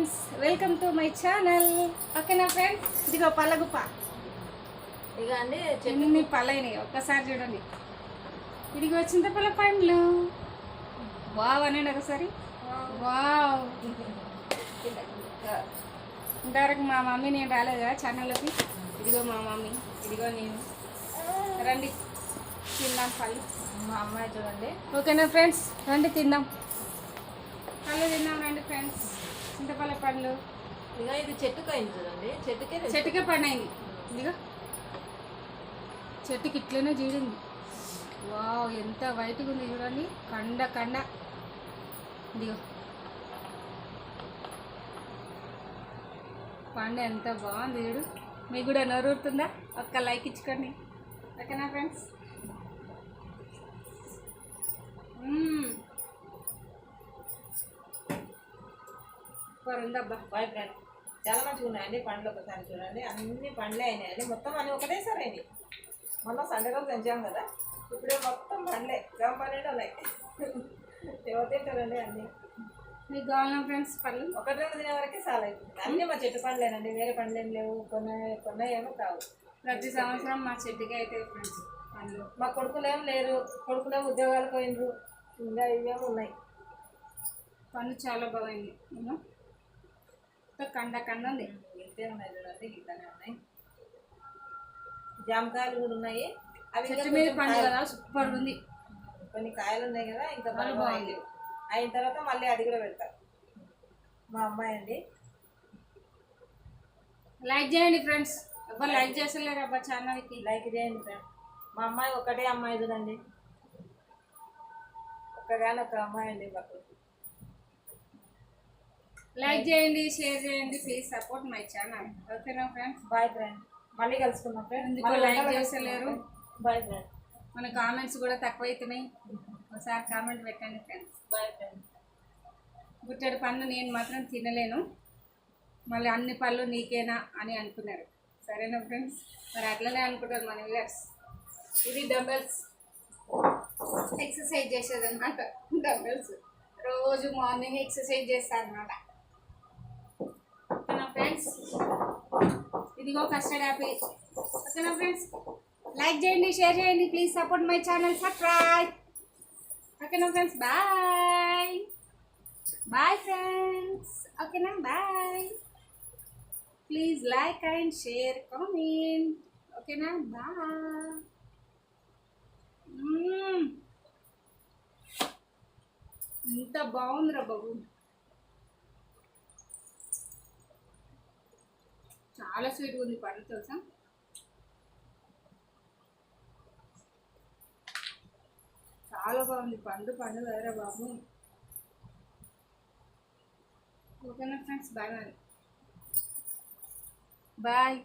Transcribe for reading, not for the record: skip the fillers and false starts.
Friends, welcome to my channel. ఓకేనా friends, ఇదిగో పళ్ళగుప్ప. ఇక అండి ఎన్ని పళ్ళైనాయి ఒక్కసారి చూడండి. ఇదిగో చింతపల్ల పండ్లు. వావ్ అనండి ఒకసారి. వావ్. ఇంతవరకు మా మమ్మీ నేను రాలేదు కదా ఛానల్లోకి. ఇదిగో మా మమ్మీ, ఇదిగో నేను. రండి తిందాం పళ్ళు. మా అమ్మాయి చూడండి. ఓకేనా ఫ్రెండ్స్, రండి తిందాం. పళ్ళు తిందాం రండి ఫ్రెండ్స్. చింతపల్ల పండ్లు. ఇక ఇది చెట్టుకు అయింది చూడండి. చెట్టుకే పండైంది. ఇదిగో చెట్టుకి ఇట్లనే జీడింది. వావ్, ఎంత వైట్గా ఉంది చూడండి. కండ కండ. ఇదిగో పండు ఎంత బాగుంది చూడు. మీకు కూడా నోరుతుందా? ఒక్క లైక్ ఇచ్చుకోండి. ఓకేనా ఫ్రెండ్స్. సూపర్ ఉందబ్బా. బాయ్ ఫ్రెండ్, చాలా మంచిగా ఉన్నాయండి పండ్లు. ఒకసారి చూడండి, అన్ని పండ్లే అయినాయండి. మొత్తం అన్ని ఒకటేసారి అయినాయి. మొన్న సండే రోజు తెంచాం కదా, ఇప్పుడే మొత్తం పండ్లే. గ్రామ పండ్లే ఉన్నాయి. ఎవరు తింటారండి అన్నీ? మీకు కావాలన్నా ఫ్రెండ్స్ పళ్ళు ఒకటి రెండు తినే వరకే చాలా అయిపోతుంది. అన్నీ మా చెట్టు పండ్లేనండి, వేరే పండ్లు ఏం లేవు. కొన్ని ఏమో కావు. ప్రతి సంవత్సరం మా చెట్టుకి అయితే ఫ్రెండ్స్ పండ్లు. మా కొడుకులేం లేరు, కొడుకులేమో ఉద్యోగాలకు పోయినరు. ఇంకా ఇవేమో ఉన్నాయి. పండు చాలా బాగుంది. కండ కండ ఉంది. ఇంతే ఉన్నాయి చూడండి, ఇంతనే ఉన్నాయి. జామకాయలు కూడా ఉన్నాయి. అవి చెట్టు మీద పండు కదా, సూపర్ ఉంది. కొన్ని కాయలు ఉన్నాయి కదా, ఇంకా బాగుంది. అయిన తర్వాత మళ్ళీ అది కూడా పెడతారు. మా అమ్మాయి అండి. లైక్ చేయండి ఫ్రెండ్స్. ఎవరు లైక్ చేస్తలేరు అబ్బా ఛానల్కి. లైక్ చేయండి ఫ్రెండ్స్. మా అమ్మాయి ఒకటే అమ్మాయి చూడండి, ఒక్కగానే ఒక అమ్మాయి అండి మాకు. లైక్ చేయండి, షేర్ చేయండి, ప్లీజ్ సపోర్ట్ మై ఛానల్. ఓకేనా ఫ్రెండ్స్. బాయ్ ఫ్రెండ్, మళ్ళీ కలుసుకుందాం ఫ్రెండ్. ఎందుకు లైక్ చేస్తలేరు? Boy friend. మన కామెంట్స్ కూడా తక్కువ అవుతున్నాయి. ఒకసారి కామెంట్ పెట్టండి ఫ్రెండ్స్. Boy friend. గుట్టెడు పళ్ళు నేను మాత్రం తినలేను, మళ్ళీ అన్ని పళ్ళు నీకేనా అని అనుకున్నారు. సరేనా ఫ్రెండ్స్, మరి అట్లనే అనుకుంటారు మన వ్యూవర్స్. ఇది డంబెల్స్, ఎక్సర్సైజ్ చేసేది అనమాట. డంబెల్స్ రోజు మార్నింగ్ ఎక్సర్సైజ్ చేస్తాను అనమాట. ఓకేనా ఫ్రెండ్స్. ఇదిగో కస్టర్డ్ యాపిల్. ఓకేనా ఫ్రెండ్స్, లైక్ చేయండి, షేర్ చేయండి, please support my channel, subscribe. ఓకేనా ఫ్రెండ్స్, బాయ్ బాయ్ ఫ్రెండ్స్. ఓకేనా, bye. Please like and share, comment. ఓకేనా, బాయ్. ఎంత బాగుందిరా బాబు, చాలా స్వీట్గా ఉంది పండు తెలుసా. చాలా బాగుంది పండు. పండు కదరా బాబు. ఓకేనా ఫ్రెండ్స్, బాయ్ మరి. బాయ్.